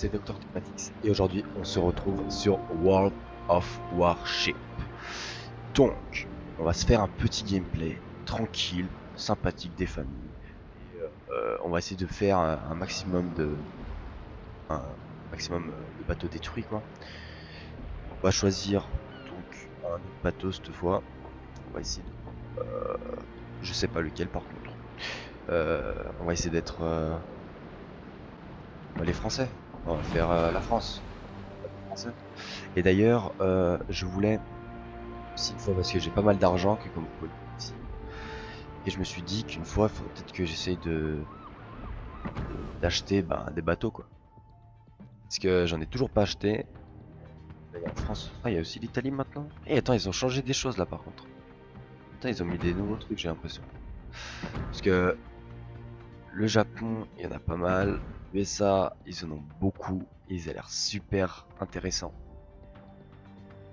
c'est Dr Tematix et aujourd'hui on se retrouve sur World of Warship. Donc, on va se faire un petit gameplay tranquille, sympathique des familles. Et, on va essayer de faire un maximum de bateaux détruits quoi. On va choisir donc un autre bateau cette fois. On va essayer de, je sais pas lequel par contre. On va essayer d'être les Français. On va faire la France. Et d'ailleurs, je voulais aussi une fois parce que j'ai pas mal d'argent, que comme vous pouvez le voir ici. Et je me suis dit qu'une fois, il faut peut-être que j'essaye d'acheter des bateaux quoi. Parce que j'en ai toujours pas acheté. Là, il y a la France. Ah, il y a aussi l'Italie maintenant. Et attends, ils ont changé des choses là par contre. Attends, ils ont mis des nouveaux trucs, j'ai l'impression. Parce que le Japon, il y en a pas mal. USA, ils en ont beaucoup. Ils ont l'air super intéressants.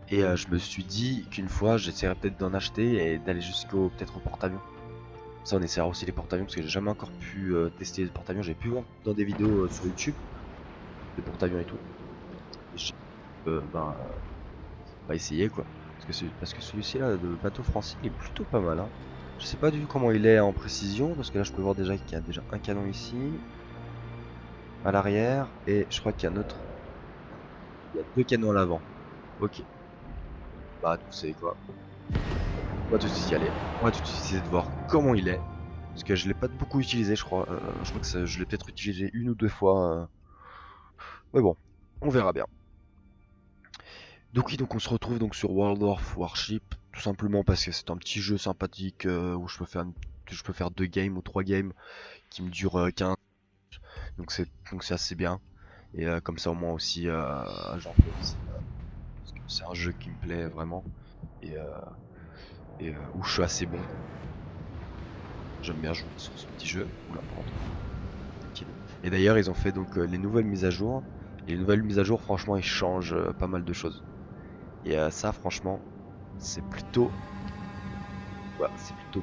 Et je me suis dit qu'une fois, j'essaierais peut-être d'en acheter et d'aller jusqu'au peut-être au porte-avions. Ça, on essaiera aussi les porte-avions parce que j'ai jamais encore pu tester les porte-avions. J'ai pu voir dans des vidéos sur YouTube les porte-avions et tout. Et on va essayer quoi. Parce que celui-ci là, de bateau français, il est plutôt pas mal. Hein. Je sais pas du tout comment il est en précision parce que là, je peux voir déjà qu'il y a déjà un canon ici, à l'arrière, et je crois qu'il y a un autre. Il y a deux canons à l'avant. Ok. Bah, vous savez quoi. On va tout de suite y aller. On va tout de suite essayer de voir comment il est. Parce que je l'ai pas beaucoup utilisé, je crois. Je crois que je l'ai peut-être utilisé une ou deux fois. Mais bon, on verra bien. Donc oui, donc on se retrouve donc sur World of Warship. Tout simplement parce que c'est un petit jeu sympathique où je peux faire 2 games ou 3 games qui me durent 15. Donc c'est assez bien. Et comme ça au moins aussi j'en fais aussi. Parce que c'est un jeu qui me plaît vraiment. Et où je suis assez bon. J'aime bien jouer sur ce petit jeu. Oula, et d'ailleurs ils ont fait donc les nouvelles mises à jour. Et les nouvelles mises à jour franchement ils changent pas mal de choses. Et ça franchement c'est plutôt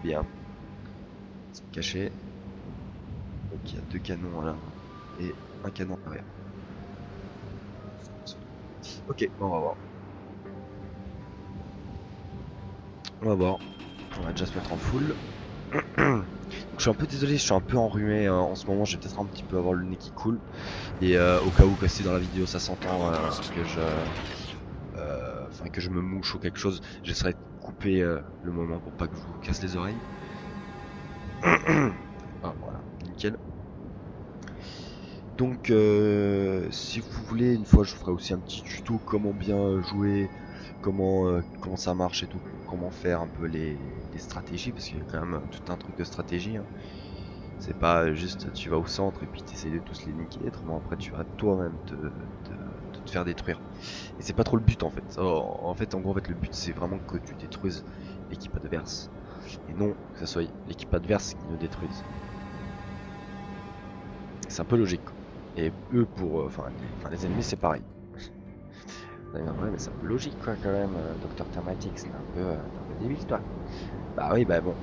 bien. C'est caché. Donc il y a 2 canons là et un canon arrière. Ok, bon, on va voir. On va voir. On va déjà se mettre en full. Je suis un peu désolé, je suis un peu enrhumé en ce moment, je vais peut-être un petit peu avoir le nez qui coule. Et au cas où que si dans la vidéo ça s'entend que je me mouche ou quelque chose, j'essaierai de couper le moment pour pas que je vous casse les oreilles. Ah voilà, nickel. Donc si vous voulez, une fois je vous ferai aussi un petit tuto comment bien jouer, comment ça marche et tout, comment faire un peu les stratégies, parce qu'il y a quand même tout un truc de stratégie. Hein. C'est pas juste tu vas au centre et puis tu essaies de tous les niquer, autrement après tu vas toi-même te faire détruire. Et c'est pas trop le but en fait. En gros le but c'est vraiment que tu détruises l'équipe adverse. Et non que ce soit l'équipe adverse qui nous détruise. C'est un peu logique. Et eux pour... les ennemis c'est pareil. Ouais, mais c'est un peu logique quoi quand même, Dr Tematix, c'est un peu débile toi. Bah oui, bah bon,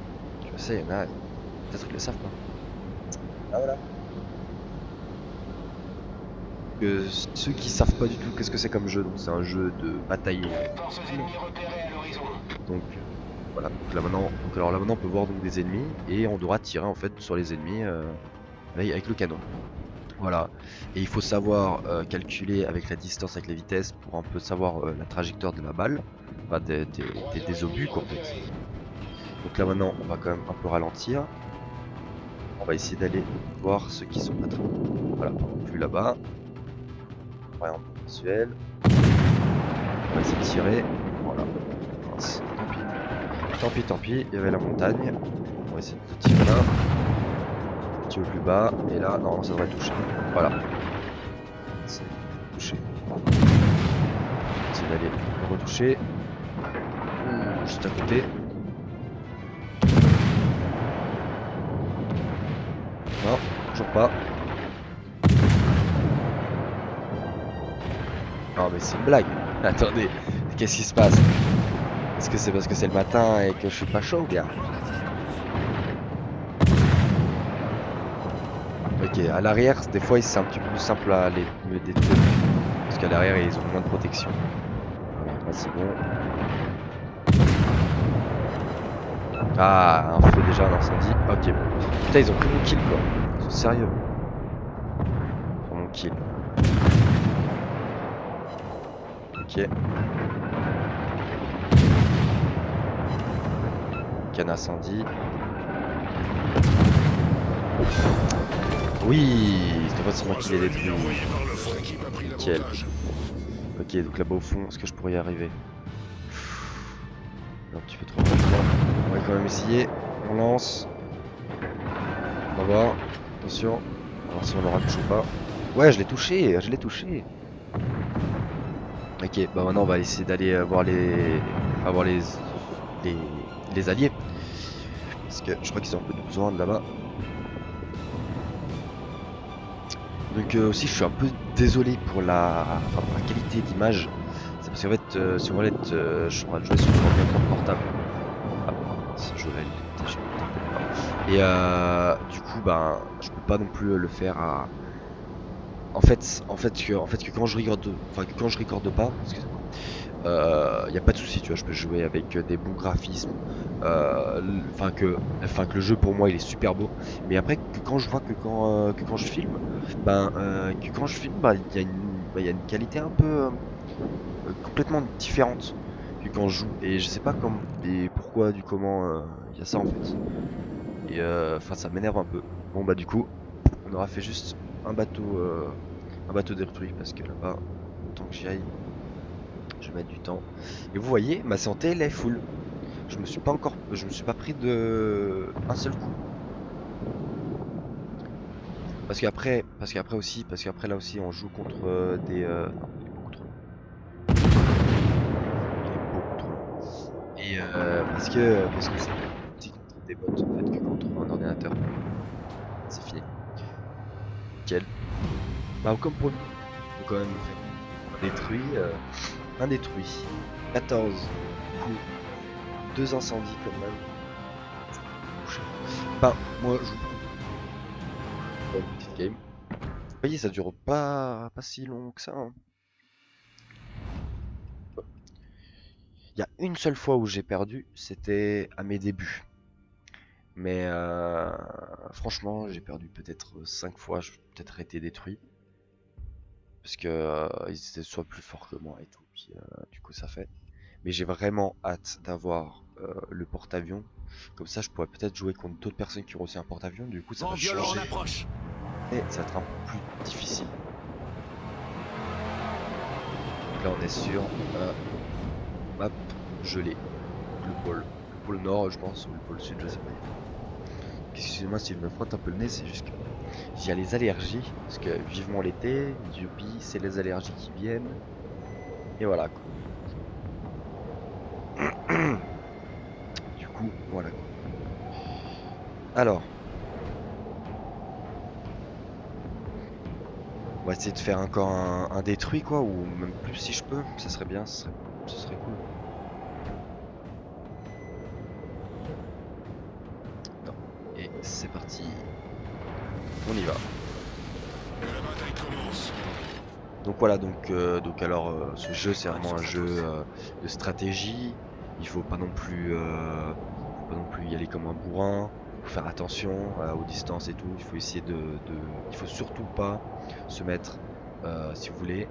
je sais, il y en a, peut-être qu'ils le savent pas. Ah voilà. Que ceux qui savent pas du tout qu'est-ce que c'est comme jeu, donc c'est un jeu de bataille. Donc voilà, donc là maintenant, on peut voir donc des ennemis et on devra tirer en fait sur les ennemis avec le canon. Voilà, et il faut savoir calculer avec la distance, avec la vitesse, pour un peu savoir la trajectoire de la balle, enfin des obus quoi en fait. Donc là maintenant on va quand même un peu ralentir. On va essayer d'aller voir ceux qui sont pas très loin. Voilà, plus là-bas. Par exemple visuel. On va essayer de tirer. Voilà. Mince, tant pis, il y avait la montagne. On va essayer de tirer là. Un petit peu plus bas. Et là, normalement ça devrait toucher. Voilà. C'est touché. On va essayer d'aller le retoucher. Ouh, juste à côté. Non, toujours pas. Non mais c'est une blague. Attendez, qu'est-ce qui se passe? Est-ce que c'est parce que c'est le matin et que je suis pas chaud, gars? Ok, Ok, à l'arrière, des fois c'est un petit peu plus simple à les me détruire. Parce qu'à l'arrière, ils ont moins de protection. Voilà, là c'est bon. Ah, un feu déjà, un incendie. Ok, bon. Putain, ils ont pris mon kill quoi. Ils sont sérieux. Pour mon kill. Ok. Canne incendie. Oui, c'était pas c'est moi qui l'ai détruit. Nickel. Ok, donc là-bas au fond, est-ce que je pourrais y arriver? Un petit peu trop rapidement. On va quand même essayer. On lance. On va voir. Attention. On va voir si on l'aura touché ou pas. Ouais, je l'ai touché. Je l'ai touché. Ok, bah maintenant on va essayer d'aller voir les, les alliés. Parce que je crois qu'ils ont un peu besoin de là-bas. Donc aussi je suis un peu désolé pour pour la qualité d'image. C'est parce qu'en fait sur Wallet je suis en train de jouer sur mon ordinateur portable. Ah bon, ce jeu là il est je sais pas. Et du coup ben je peux pas non plus le faire à. En fait que quand je recorde pas, excusez-moi, y a pas de souci, tu vois, je peux jouer avec des bons graphismes, que le jeu pour moi il est super beau, mais après que quand je vois que quand je filme, il y a une qualité un peu complètement différente que quand je joue, et je sais pas comme et pourquoi du comment il y a ça en fait, et ça m'énerve un peu. Bon bah du coup, on aura fait juste un bateau détruit parce que là-bas, tant que j'y aille, je vais mettre du temps. Et vous voyez, ma santé elle est full. Je me suis pas pris de un seul coup. Parce qu'après là aussi, on joue contre non, il est beaucoup trop long. Il est beaucoup trop long. Et parce que c'est plus petit contre des bots en fait que contre un ordinateur. C'est fini. Nickel. Bah comme pour nous, faut quand même faire un détruit. 14 coups, 2 incendies quand même. Bah moi je vous prends une petite game. Vous voyez, ça dure pas si long que ça, hein. Il y a une seule fois où j'ai perdu, c'était à mes débuts. Mais franchement, j'ai perdu peut-être 5 fois, j'ai peut-être été détruit. Parce que ils étaient soit plus forts que moi et tout, puis du coup ça fait. Mais j'ai vraiment hâte d'avoir le porte-avions. Comme ça, je pourrais peut-être jouer contre d'autres personnes qui ont aussi un porte-avions. Du coup, ça va changer. Et ça va être un peu plus difficile. Donc là, on est sur map gelée. Le pôle nord, je pense, ou le pôle sud, je sais pas. Excusez-moi si je me frotte un peu le nez, c'est juste que j'ai les allergies. Parce que vivement l'été, youpi, c'est les allergies qui viennent. Et voilà quoi. Du coup, voilà quoi. Alors, on va essayer de faire encore un détruit quoi, ou même plus si je peux. Ça serait bien, ça serait cool. Non. Et c'est parti. On y va. Donc voilà, donc alors ce jeu c'est vraiment un jeu de stratégie. Il faut pas non plus y aller comme un bourrin. Il faut faire attention aux distances et tout. Il faut essayer il faut surtout pas se mettre, si vous voulez,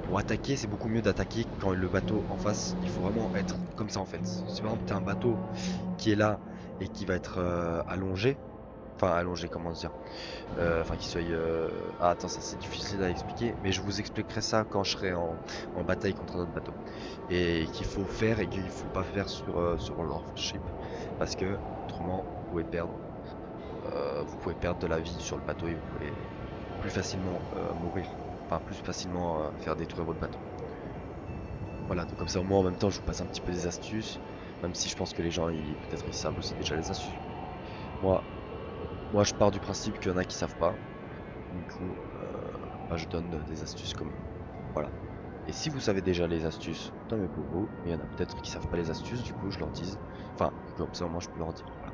pour attaquer. C'est beaucoup mieux d'attaquer quand le bateau en face. Il faut vraiment être comme ça en fait. Si par exemple t'as un bateau qui est là et qui va être allongé, enfin allongé, comment dire, qui soit. Ah, attends, ça c'est difficile à expliquer, mais je vous expliquerai ça quand je serai en bataille contre un autre bateau. Et qu'il faut faire et qu'il faut pas faire sur l'Earthship, parce que autrement vous pouvez perdre de la vie sur le bateau et vous pouvez plus facilement mourir, enfin plus facilement faire détruire votre bateau. Voilà, donc comme ça au moins en même temps je vous passe un petit peu des astuces, même si je pense que les gens peut-être ils savent aussi déjà les astuces. Moi, moi je pars du principe qu'il y en a qui savent pas. Du coup, je donne des astuces comme voilà. Et si vous savez déjà les astuces, tant mieux pour vous. Mais il y en a peut-être qui savent pas les astuces, du coup je leur dis. Enfin, comme ça moi je peux leur dire. Voilà,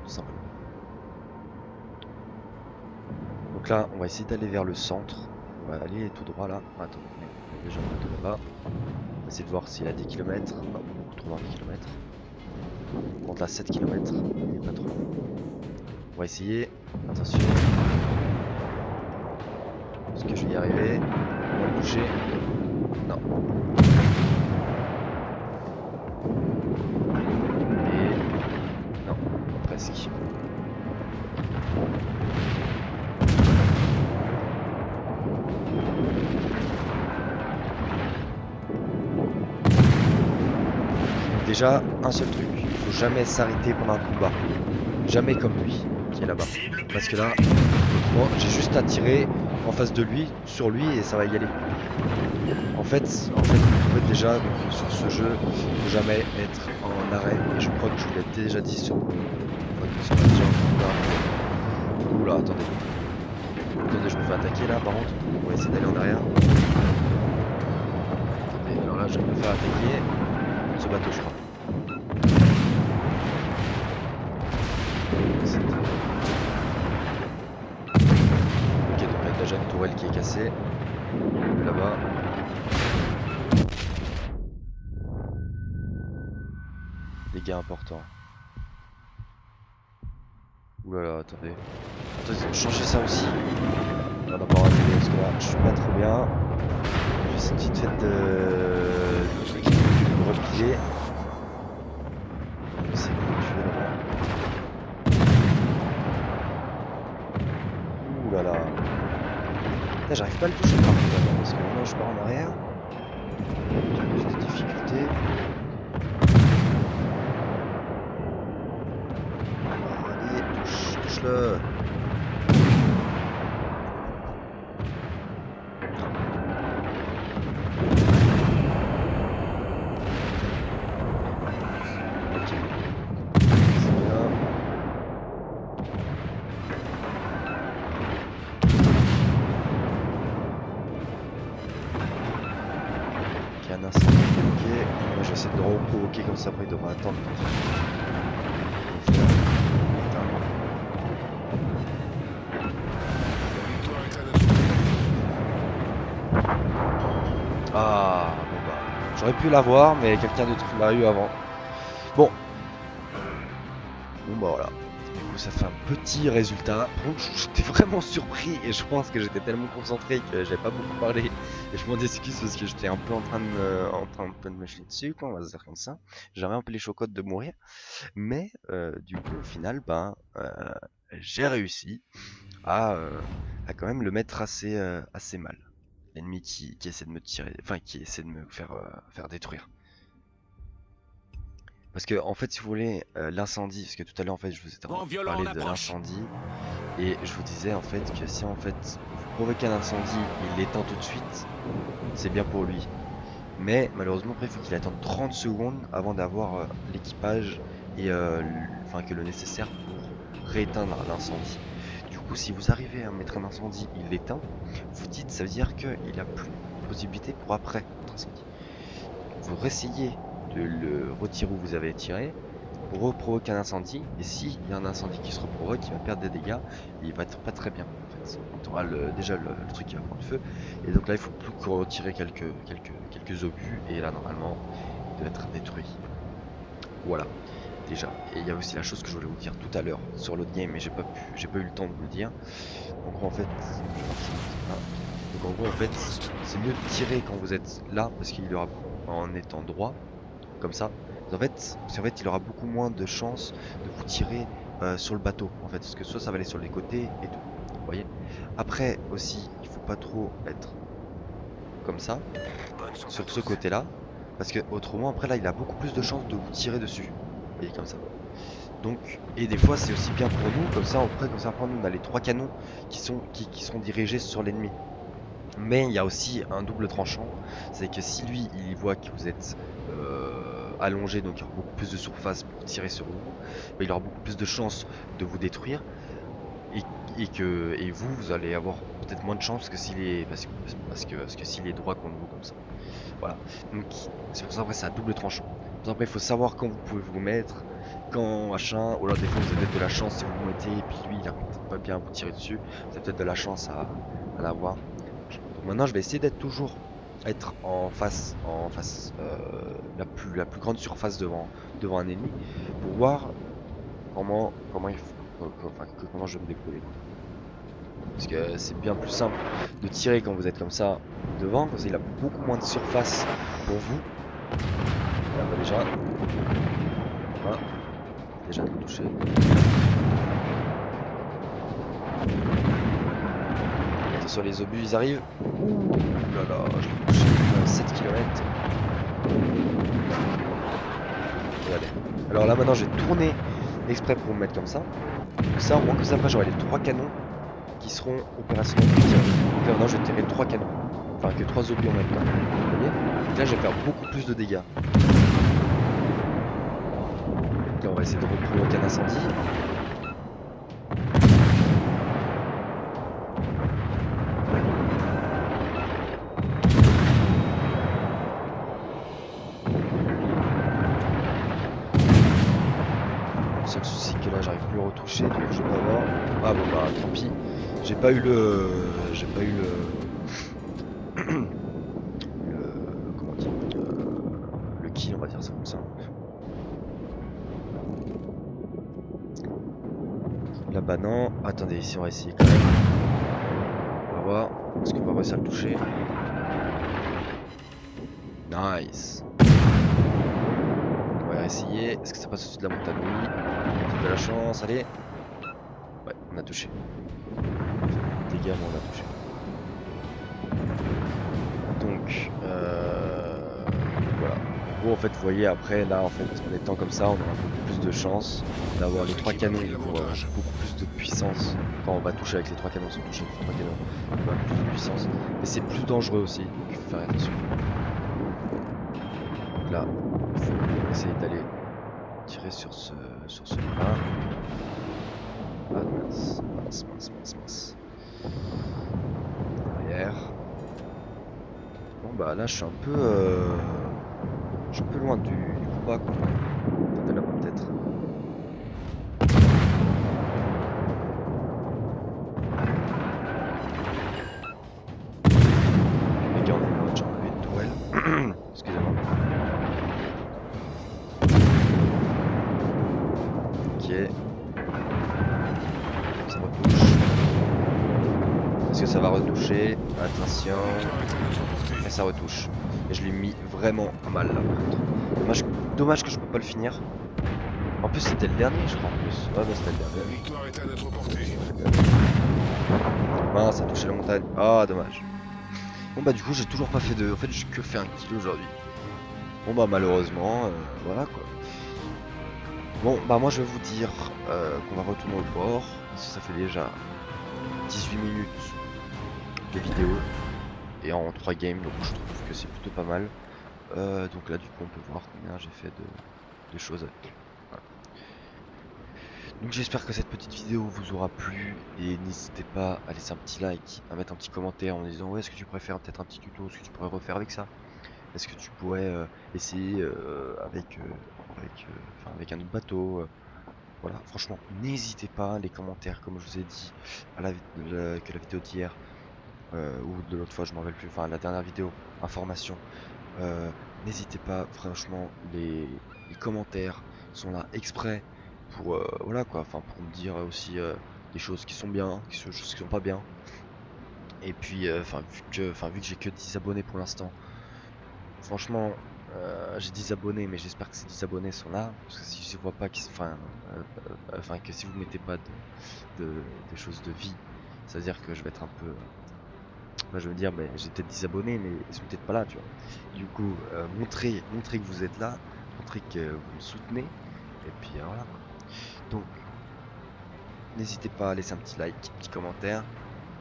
tout simplement. Donc là, on va essayer d'aller vers le centre. On va aller tout droit là. Attends, déjà un bateau là-bas. On va essayer de voir s'il a 10 km. Pas beaucoup trop dans les kilomètres. On compte là 7 km. Il est pas trop. On va essayer. Attention. Est-ce que je vais y arriver? On va bouger. Non. Et... non, presque. Déjà, un seul truc, il faut jamais s'arrêter pendant un combat. Jamais comme lui, qui est là-bas. Parce que là, bon, j'ai juste à tirer en face de lui, sur lui, et ça va y aller. En fait déjà, donc, sur ce jeu, il faut jamais être en arrêt. Et je crois que je vous l'ai déjà dit sur... Oula, attendez. Attendez, je me fais attaquer là, par contre. On va essayer d'aller en arrière. Attendez, alors là, je vais me faire attaquer. Ce bateau, je crois. Ok, donc il y a déjà une tourelle qui est cassée. Là-bas. Dégâts importants. Oulala, attendez. Attends, ils ont changé ça aussi. On va pas rater parce que là, je suis pas trop bien. J'ai cette petite fête de replier. C'est bon, je vais là-bas. Oulala. J'arrive pas à le toucher par contre maintenant parce que maintenant je pars en arrière. J'ai plus de difficultés. Allez, touche-le. Un instant, ok. Moi je vais essayer de le reprovoquer comme ça, après il devra attendre. Ah, bon bah, j'aurais pu l'avoir, mais quelqu'un d'autre l'a eu avant. Bon. Bon bah voilà. Du coup ça fait un petit résultat. Bon, j'étais vraiment surpris et je pense que j'étais tellement concentré que j'avais pas beaucoup parlé. Et je m'en excuse parce que j'étais un peu en train de me chier dessus, quoi, on va se dire comme ça. J'avais un peu les chocottes de mourir. Mais du coup au final, ben, j'ai réussi à quand même le mettre assez mal. L'ennemi qui essaie de me tirer, enfin qui essaie de me faire détruire. Parce que en fait si vous voulez l'incendie, parce que tout à l'heure en fait je vous ai parlé de l'incendie et je vous disais en fait que si en fait vous provoquez un incendie, il l'éteint tout de suite, c'est bien pour lui. Mais malheureusement après il faut qu'il attende 30 secondes avant d'avoir l'équipage et enfin que le nécessaire pour rééteindre l'incendie. Du coup si vous arrivez à mettre un incendie, il l'éteint, vous dites ça veut dire qu'il a plus de possibilités pour après votre incendie. Vous réessayez de le retirer où vous avez tiré pour reprovoquer un incendie, et s'il y a un incendie qui se reprovoque, il va perdre des dégâts et il va être pas très bien en fait. On aura déjà le truc qui va prendre feu, et donc là il faut plus que retirer quelques obus, et là normalement il doit être détruit. Voilà, déjà. Et il y a aussi la chose que je voulais vous dire tout à l'heure sur l'autre game, mais j'ai pas eu le temps de vous le dire. En gros en fait, donc en gros en fait, c'est mieux de tirer quand vous êtes là parce qu'il y aura en étant droit, comme ça. En fait, il aura beaucoup moins de chances de vous tirer sur le bateau en fait, parce que soit ça va aller sur les côtés et tout. Vous voyez. Après aussi, il faut pas trop être comme ça sur ce côté-là, parce que autrement après là, il a beaucoup plus de chances de vous tirer dessus. Vous voyez comme ça. Donc, et des fois c'est aussi bien pour nous, comme ça après nous on a les 3 canons qui seront dirigés sur l'ennemi. Mais il y a aussi un double tranchant, c'est que si lui il voit que vous êtes allongé, donc il y aura beaucoup plus de surface pour tirer sur vous, mais il aura beaucoup plus de chances de vous détruire, et vous allez avoir peut-être moins de chance que s'il est parce que s'il est droit contre vous comme ça. Voilà. Donc c'est pour ça après c'est à double tranchant. Après il faut savoir quand vous pouvez vous mettre. quand machin, ou alors des fois vous avez peut-être de la chance si vous le mettez et puis lui il arrive peut-être pas bien à vous tirer dessus, vous avez peut-être de la chance à l'avoir. Donc maintenant je vais essayer d'être toujours être en face la plus grande surface devant un ennemi pour voir comment il faut, comment je vais me débrouiller quoi. Parce que c'est bien plus simple de tirer quand vous êtes comme ça devant, parce qu'il a beaucoup moins de surface pour vous. Là, bah déjà, voilà, déjà de le toucher. Attention les obus ils arrivent. Ouh là là, je l'ai touché à 7 km. Et allez. Alors là maintenant je vais tourner exprès pour me mettre comme ça. Comme ça au moins que ça après j'aurai les 3 canons qui seront opérationnels pour tirer. Donc là maintenant je vais tirer 3 canons. Enfin que 3 obus en même temps. Vous voyez? Donc là je vais faire beaucoup plus de dégâts. Donc là on va essayer de reprovoquer un incendie. Le seul souci que là j'arrive plus à retoucher, donc je vais pas avoir. Ah bon bah tant pis. J'ai pas eu le. Comment dire, le kill, on va dire ça comme ça. Là-bas non. Attendez, ici on va essayer quand même. On va voir. Est-ce qu'on va réussir à le toucher? Nice. On va essayer. Est-ce que ça passe au-dessus de la montagne? Oui. On a de la chance, allez. Ouais, on a touché. Dégâts, mais on a touché. Donc, voilà. En gros, en fait, vous voyez, après, là, en fait, en étant comme ça, on aura beaucoup plus de chance d'avoir les 3 canons pour beaucoup plus de puissance. Quand on va toucher avec les 3 canons, si on touche avec les 3 canons, on va avoir plus de puissance. Mais c'est plus dangereux aussi, donc il faut faire attention. Donc là, il faut essayer d'aller tirer sur ce point. Ah mince, mince. Derrière. Bon bah là je suis un peu loin du combat quoi. Attendez là peut-être. Les gars on est loin, j'ai enlevé une tourelle. Excusez-moi. Ok. Ça retouche. Est-ce que ça va retoucher? Attention. Et ça retouche. Et je l'ai mis vraiment mal là par contre. Dommage que je peux pas le finir. En plus c'était le dernier je crois en plus. Ah bah c'était le dernier. La victoire est à notre portée. Mince, ça a touché la montagne. Ah dommage. Bon bah du coup j'ai toujours pas fait de... En fait j'ai que fait un kill aujourd'hui. Bon bah malheureusement, voilà quoi. Bon bah moi je vais vous dire qu'on va retourner au port. Parce que ça fait déjà 18 minutes de vidéo. Et en 3 games, donc je trouve que c'est plutôt pas mal. Donc là du coup on peut voir combien j'ai fait de choses avec. Voilà. Donc j'espère que cette petite vidéo vous aura plu. Et n'hésitez pas à laisser un petit like, à mettre un petit commentaire en disant ouais est-ce que tu préfères peut-être un petit tuto, ce que tu pourrais refaire avec ça. Est-ce que tu pourrais essayer avec un autre bateau voilà, franchement, n'hésitez pas, les commentaires, comme je vous ai dit que la vidéo d'hier, ou de l'autre fois, je m'en rappelle plus, enfin la dernière vidéo, information, n'hésitez pas, franchement, les commentaires sont là exprès pour, voilà quoi, enfin pour me dire aussi des choses qui sont bien, des choses qui sont pas bien. Et puis, vu que j'ai que 10 abonnés pour l'instant, franchement, j'ai 10 abonnés, mais j'espère que ces 10 abonnés sont là. Parce que si je vois pas que si vous mettez pas des choses de vie, ça veut dire que je vais être un peu. Je veux dire, j'ai peut-être 10 abonnés, mais ils sont peut-être pas là, tu vois. Du coup, montrez que vous êtes là, montrez que vous me soutenez, et puis voilà quoi. Donc, n'hésitez pas à laisser un petit like, un petit commentaire.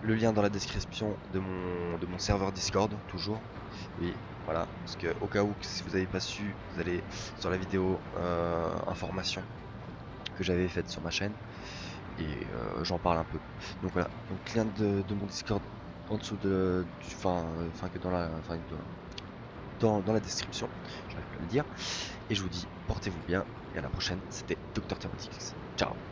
Le lien dans la description de mon serveur Discord, toujours. Et voilà, parce que au cas où, si vous n'avez pas su, vous allez sur la vidéo information que j'avais faite sur ma chaîne. Et j'en parle un peu. Donc voilà, donc lien de mon Discord en dessous que dans la, dans la description. J'arrive pas à le dire. Et je vous dis, portez-vous bien. Et à la prochaine. C'était Dr Thermatix. Ciao.